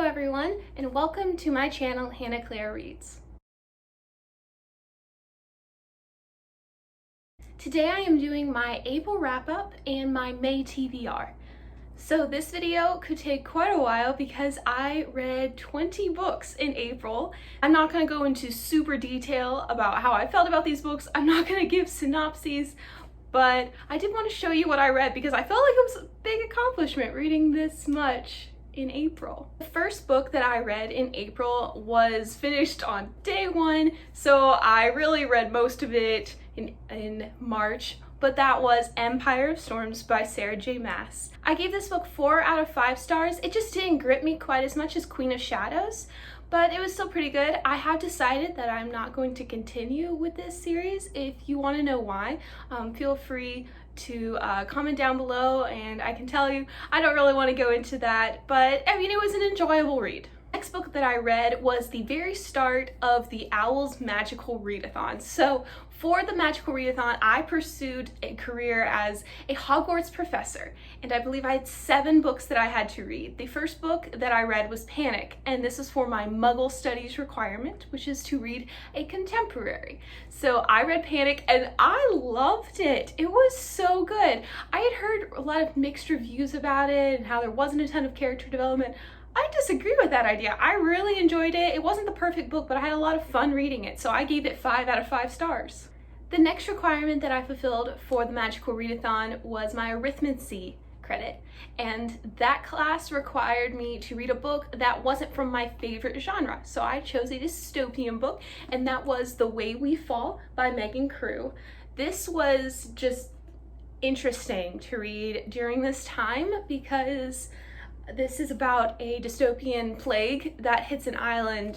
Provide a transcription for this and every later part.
everyone, and welcome to my channel, Hannah Claire Reads. Today I am doing my April wrap-up and my May TBR. So this video could take quite a while because I read 20 books in April. I'm not going to go into super detail about how I felt about these books. I'm not going to give synopses, but I did want to show you what I read because I felt like it was a big accomplishment reading this much in April. The first book that I read in April was finished on day one, so I really read most of it in March, but that was Empire of Storms by Sarah J. Maas. I gave this book 4 out of 5 stars. It just didn't grip me quite as much as Queen of Shadows, but it was still pretty good. I have decided that I'm not going to continue with this series. If you want to know why, feel free to comment down below and I can tell you. I don't really want to go into that, but I mean, it was an enjoyable read. Next book that I read was the very start of the Owl's Magical Read-a-Thon. So for the Magical Read-a-Thon, I pursued a career as a Hogwarts professor, and I believe I had 7 books that I had to read. The first book that I read was Panic, and this is for my Muggle Studies requirement, which is to read a contemporary. So I read Panic and I loved it. It was so good. I had heard a lot of mixed reviews about it and how there wasn't a ton of character development. I disagree with that idea. I really enjoyed it. It wasn't the perfect book, but I had a lot of fun reading it, so I gave it 5 out of 5 stars. The next requirement that I fulfilled for the Magical Read-a-Thon was my arithmancy credit, and that class required me to read a book that wasn't from my favorite genre. So I chose a dystopian book, and that was The Way We Fall by Megan Crew. This was just interesting to read during this time because this is about a dystopian plague that hits an island,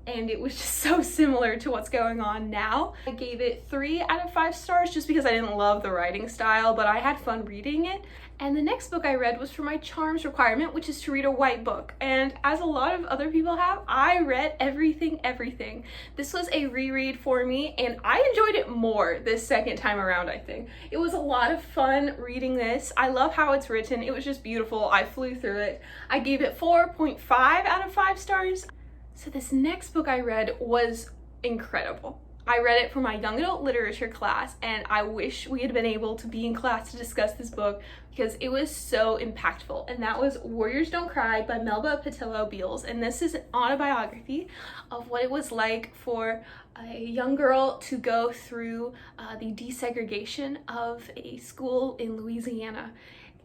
and it was just so similar to what's going on now. I gave it 3 out of 5 stars just because I didn't love the writing style, but I had fun reading it. And the next book I read was for my charms requirement, which is to read a white book. And as a lot of other people have, I read everything. This was a reread for me, and I enjoyed it more this second time around, I think. It was a lot of fun reading this. I love how it's written. It was just beautiful. I flew through it. I gave it 4.5 out of 5 stars. So this next book I read was incredible. I read it for my young adult literature class, and I wish we had been able to be in class to discuss this book because it was so impactful. And that was Warriors Don't Cry by Melba Pattillo-Beals. And this is an autobiography of what it was like for a young girl to go through the desegregation of a school in Louisiana.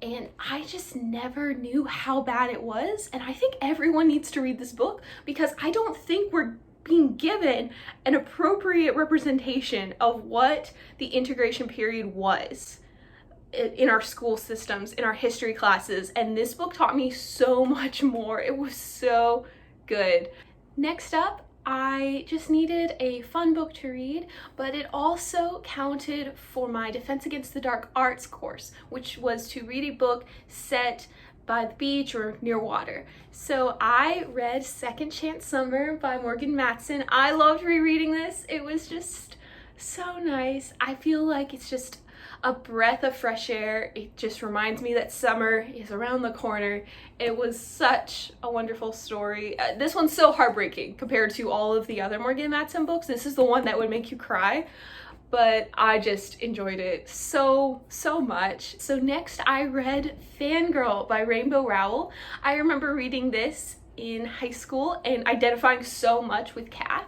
And I just never knew how bad it was. And I think everyone needs to read this book because I don't think we're being given an appropriate representation of what the integration period was in our school systems, in our history classes. And this book taught me so much more. It was so good. Next up, I just needed a fun book to read, but it also counted for my Defense Against the Dark Arts course, which was to read a book set by the beach or near water. So I read Second Chance Summer by Morgan Matson. I loved rereading this. It was just so nice. I feel like it's just a breath of fresh air. It just reminds me that summer is around the corner. It was such a wonderful story. This one's so heartbreaking compared to all of the other Morgan Matson books. This is the one that would make you cry, but I just enjoyed it so much. So next I read Fangirl by Rainbow Rowell. I remember reading this in high school and identifying so much with Kath.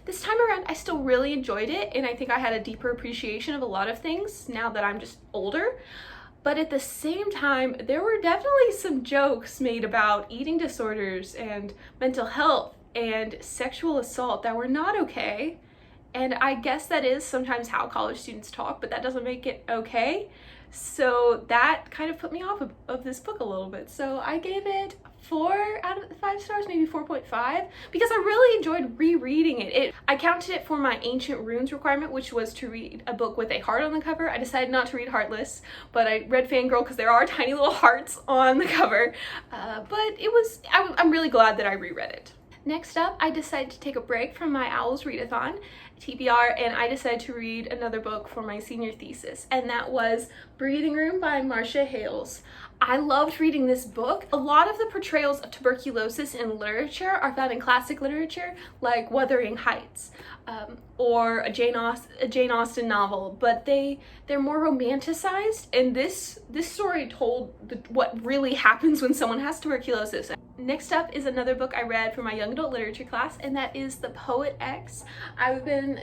This time around, I still really enjoyed it, and I think I had a deeper appreciation of a lot of things now that I'm just older. But at the same time, there were definitely some jokes made about eating disorders and mental health and sexual assault that were not okay. And I guess that is sometimes how college students talk, but that doesn't make it okay. So that kind of put me off of this book a little bit. So I gave it 4 out of 5 stars, maybe 4.5, because I really enjoyed rereading it. I counted it for my Ancient Runes requirement, which was to read a book with a heart on the cover. I decided not to read Heartless, but I read Fangirl because there are tiny little hearts on the cover. But I'm really glad that I reread it. Next up, I decided to take a break from my Owls Read-a-Thon, TBR, and I decided to read another book for my senior thesis, and that was Breathing Room by Marcia Hales. I loved reading this book. A lot of the portrayals of tuberculosis in literature are found in classic literature, like Wuthering Heights, or a Jane Austen novel, but they're more romanticized, and this story told what really happens when someone has tuberculosis. Next up is another book I read for my young adult literature class, and that is The Poet X. I've been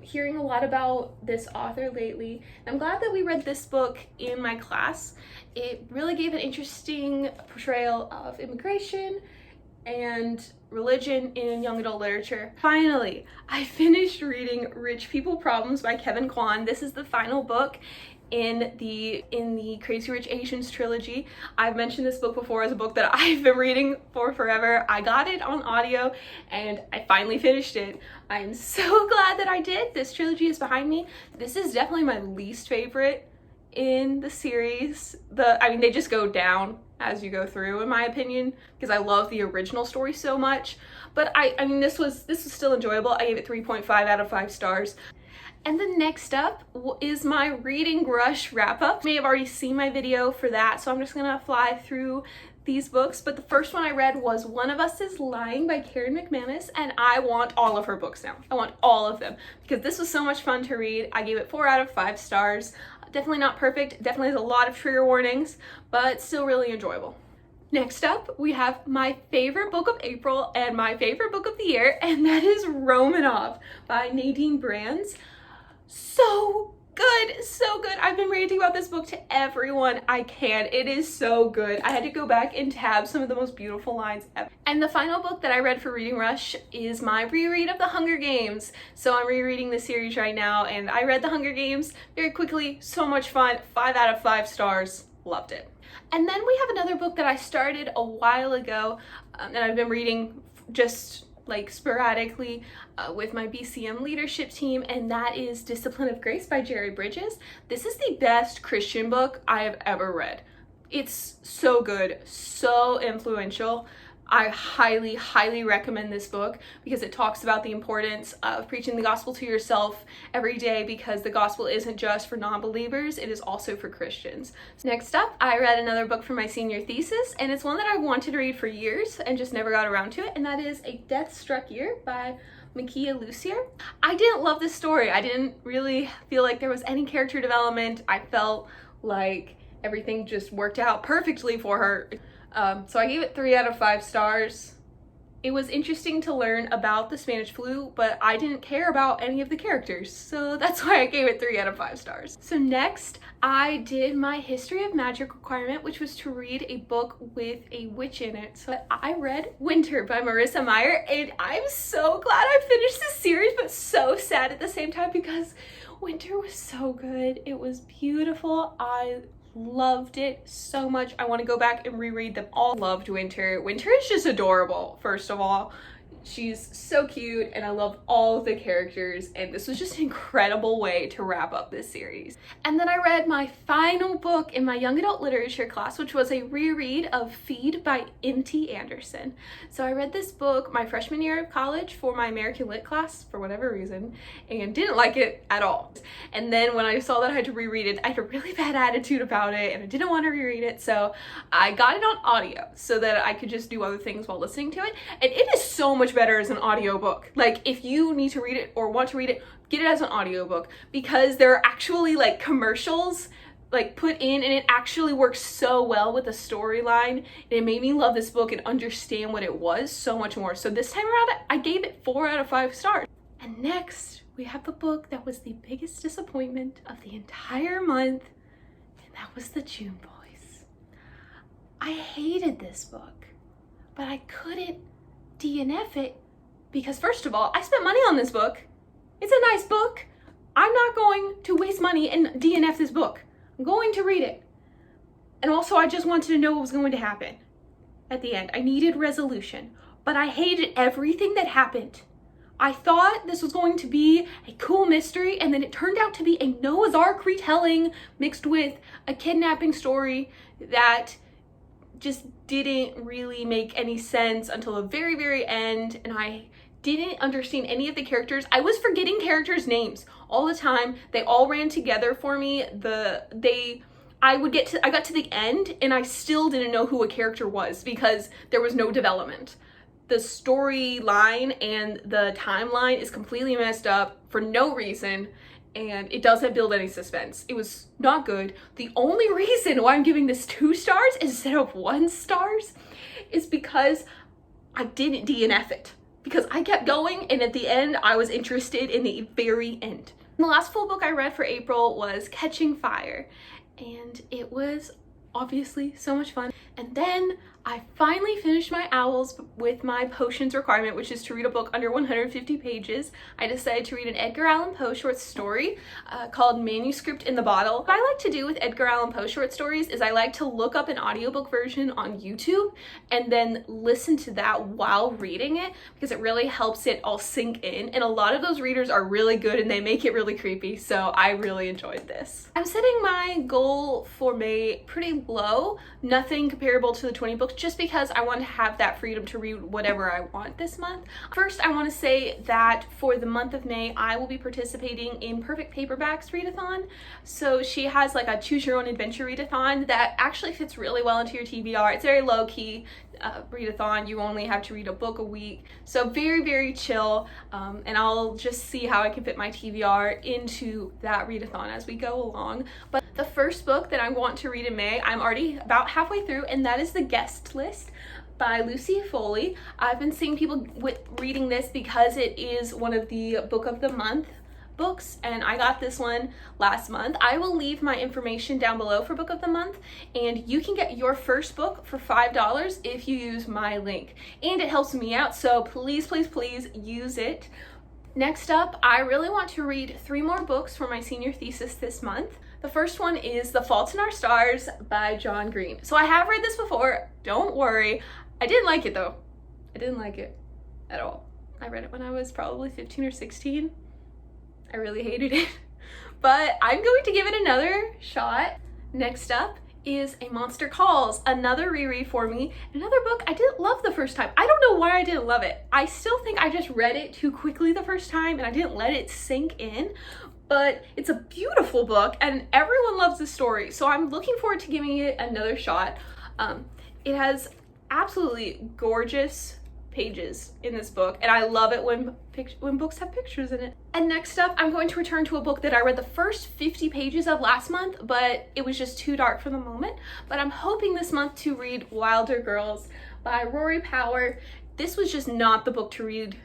hearing a lot about this author lately. I'm glad that we read this book in my class. It really gave an interesting portrayal of immigration and religion in young adult literature. Finally, I finished reading Rich People Problems by Kevin Kwan. This is the final book in the Crazy Rich Asians trilogy. I've mentioned this book before as a book that I've been reading for forever. I got it on audio and I finally finished it. I'm so glad that I did. This trilogy is behind me. This is definitely my least favorite in the series. I mean, they just go down as you go through, in my opinion, because I love the original story so much. But I mean, this was still enjoyable. I gave it 3.5 out of 5 stars. And then next up is my Reading Rush wrap-up. You may have already seen my video for that, so I'm just gonna fly through these books. But the first one I read was One of Us is Lying by Karen McManus, and I want all of her books now. I want all of them, because this was so much fun to read. I gave it 4 out of 5 stars. Definitely not perfect, definitely has a lot of trigger warnings, but still really enjoyable. Next up, we have my favorite book of April and my favorite book of the year, and that is Romanov by Nadine Brands. So good, so good. I've been ranting about this book to everyone I can. It is so good. I had to go back and tab some of the most beautiful lines ever. And the final book that I read for Reading Rush is my reread of The Hunger Games. So I'm rereading the series right now, and I read The Hunger Games very quickly. So much fun. 5 out of 5 stars. Loved it. And then we have another book that I started a while ago, and I've been reading just like sporadically with my BCM leadership team, and that is Discipline of Grace by Jerry Bridges. This is the best Christian book I have ever read. It's so good, so influential. I highly, highly recommend this book because it talks about the importance of preaching the gospel to yourself every day, because the gospel isn't just for non-believers, it is also for Christians. Next up, I read another book for my senior thesis, and it's one that I wanted to read for years and just never got around to it, and that is A Death Struck Year by Makia Lucier. I didn't love this story. I didn't really feel like there was any character development. I felt like everything just worked out perfectly for her. So I gave it 3 out of 5 stars. It was interesting to learn about the Spanish flu, but I didn't care about any of the characters, so that's why I gave it 3 out of 5 stars. So next, I did my History of Magic requirement, which was to read a book with a witch in it. So I read Winter by Marissa Meyer, and I'm so glad I finished this series, but so sad at the same time because Winter was so good. It was beautiful. I loved it so much. I want to go back and reread them all. Loved Winter. Winter is just adorable, first of all. She's so cute, and I love all of the characters, and this was just an incredible way to wrap up this series. And then I read my final book in my young adult literature class, which was a reread of Feed by N.T. Anderson. So I read this book my freshman year of college for my American Lit class, for whatever reason, and didn't like it at all. And then when I saw that I had to reread it, I had a really bad attitude about it, and I didn't want to reread it, so I got it on audio so that I could just do other things while listening to it, and it is so much better as an audiobook. Like, if you need to read it or want to read it, get it as an audiobook, because there are actually like commercials like put in, and it actually works so well with the storyline. It made me love this book and understand what it was so much more. So this time around, I gave it 4 out of 5 stars. And next, we have the book that was the biggest disappointment of the entire month, and that was The June Boys. I hated this book, but I couldn't DNF it because, first of all, I spent money on this book. It's a nice book. I'm not going to waste money and DNF this book. I'm going to read it. And also, I just wanted to know what was going to happen at the end. I needed resolution, but I hated everything that happened. I thought this was going to be a cool mystery, and then it turned out to be a Noah's Ark retelling mixed with a kidnapping story that just didn't really make any sense until the very, very end, and I didn't understand any of the characters. I was forgetting characters' names all the time. They all ran together for me. I got to the end and I still didn't know who a character was because there was no development. The storyline and the timeline is completely messed up for no reason, and it doesn't build any suspense. It was not good. The only reason why I'm giving this 2 stars instead of 1 stars is because I didn't DNF it. Because I kept going, and at the end, I was interested in the very end. And the last full book I read for April was Catching Fire, and it was obviously so much fun. And then I finally finished my OWLs with my potions requirement, which is to read a book under 150 pages. I decided to read an Edgar Allan Poe short story called Manuscript in the Bottle. What I like to do with Edgar Allan Poe short stories is I like to look up an audiobook version on YouTube and then listen to that while reading it, because it really helps it all sink in. And a lot of those readers are really good and they make it really creepy, so I really enjoyed this. I'm setting my goal for May pretty low, nothing comparable to the 20 books, just because I want to have that freedom to read whatever I want this month. First, I want to say that for the month of May, I will be participating in Perfect Paperback's Read-a-Thon. So she has like a choose your own adventure read-a-thon that actually fits really well into your TBR. It's very low-key read-a-thon. You only have to read a book a week. So very, very chill. And I'll just see how I can fit my TBR into that read-a-thon as we go along. But the first book that I want to read in May, I'm already about halfway through, and that is The Guest List by Lucy Foley. I've been seeing people reading this because it is one of the Book of the Month books, and I got this one last month. I will leave my information down below for Book of the Month, and you can get your first book for $5 if you use my link. And it helps me out, so please, please, please use it. Next up, I really want to read 3 more books for my senior thesis this month. The first one is The Fault in Our Stars by John Green. So I have read this before, don't worry. I didn't like it though. I didn't like it at all. I read it when I was probably 15 or 16. I really hated it, but I'm going to give it another shot. Next up is A Monster Calls, another reread for me, another book I didn't love the first time. I don't know why I didn't love it. I still think I just read it too quickly the first time and I didn't let it sink in, but it's a beautiful book and everyone loves the story, so I'm looking forward to giving it another shot. It has absolutely gorgeous pages in this book, and I love it when books have pictures in it. And next up, I'm going to return to a book that I read the first 50 pages of last month, but it was just too dark for the moment. But I'm hoping this month to read Wilder Girls by Rory Power. This was just not the book to read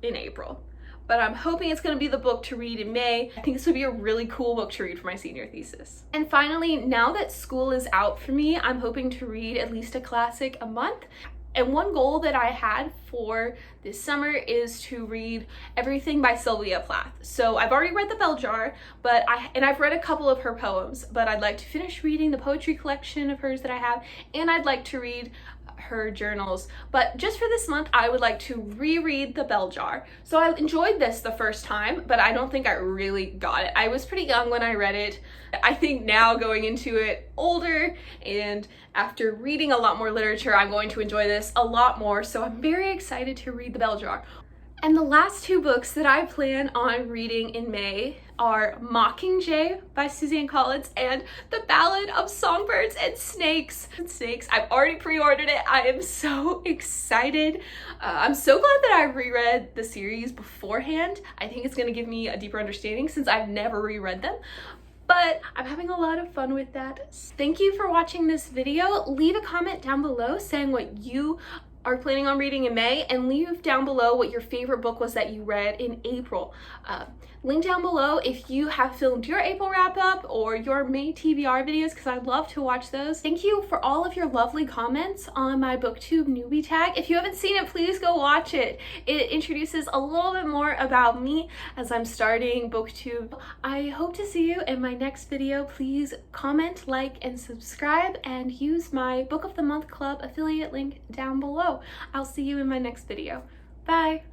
in April, but I'm hoping it's going to be the book to read in May. I think this would be a really cool book to read for my senior thesis. And finally, now that school is out for me, I'm hoping to read at least a classic a month. And one goal that I had for this summer is to read everything by Sylvia Plath. So I've already read The Bell Jar, but I've read a couple of her poems, but I'd like to finish reading the poetry collection of hers that I have, and I'd like to read her journals. But just for this month, I would like to reread The Bell Jar. So I enjoyed this the first time, but I don't think I really got it. I was pretty young when I read it. I think now, going into it older and after reading a lot more literature, I'm going to enjoy this a lot more. So I'm very excited to read The Bell Jar. And the last 2 books that I plan on reading in May are Mockingjay by Suzanne Collins and The Ballad of Songbirds and Snakes. I've already pre-ordered it. I am so excited. I'm so glad that I reread the series beforehand. I think it's going to give me a deeper understanding since I've never reread them. But I'm having a lot of fun with that. Thank you for watching this video. Leave a comment down below saying what you are planning on reading in May, and leave down below what your favorite book was that you read in April. Link down below if you have filmed your April wrap-up or your May TBR videos, because I'd love to watch those. Thank you for all of your lovely comments on my BookTube newbie tag. If you haven't seen it, please go watch it. It introduces a little bit more about me as I'm starting BookTube. I hope to see you in my next video. Please comment, like, and subscribe, and use my Book of the Month Club affiliate link down below. I'll see you in my next video. Bye!